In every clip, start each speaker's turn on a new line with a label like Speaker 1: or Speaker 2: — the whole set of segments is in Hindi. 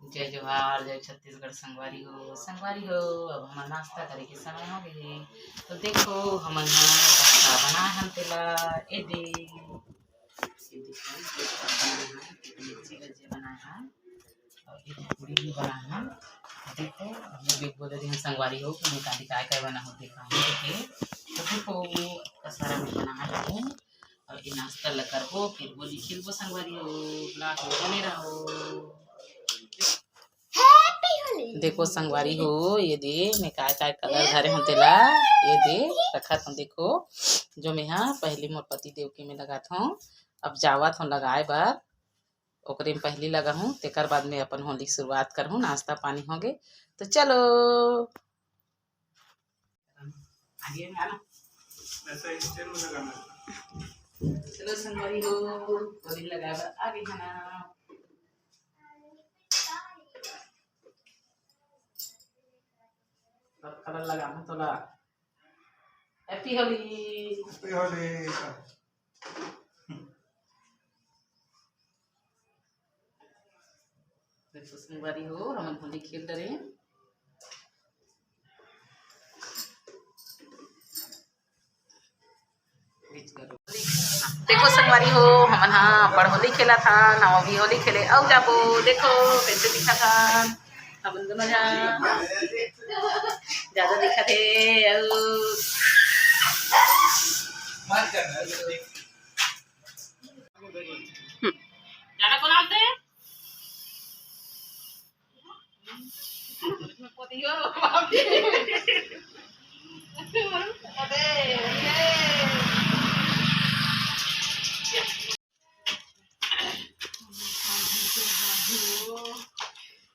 Speaker 1: जय जोहार, जय छत्तीसगढ़। संगवारी हो, अब हमार नाश्ता करे के समय हो गए। तो देखो हमन नाश्ता बनाए हम तेला ए दे मिर्ची लज्जे बनाए हैं और ये पूरी भी बनाए हैं। देखो हम भी बोले दिन संगवारी हो कि निकाली काय बना हो देखा हूँ देखे। तो देखो सारा में बनाए हूँ और ये नाश्ता ल करबो फिर बोली खिलबो संगवारी हो ब्लाक हो बने रहो। देखो संगवारी हो ये दे मैं काय काय कलर धरे हूँ तेला ये दे रखत हूँ। देखो जो मैं हाँ पहली मोर पति देव के में लगात हूँ। अब जावत हूँ लगाए बार ओकरे में पहली लगा हूँ तेकर बाद में अपन होली शुरुआत कर हूँ। नाश्ता पानी हो गए तो चलो आगे चलो संगवारी हो होली लगाए बार आगे है ना। कलर लगा हूँ तोला हैप्पी होली।
Speaker 2: हैप्पी होली।
Speaker 1: देखो संगवारी हो हम होली खेल रहे हैं। देखो संगवारी हो हम हाँ बड़ होली खेला था ना भी होली खेले आओ जाबो। देखो कैसे दिखा था हम दोनों ज्यादा दिखा थे जाना कौन आते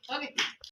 Speaker 1: Okay.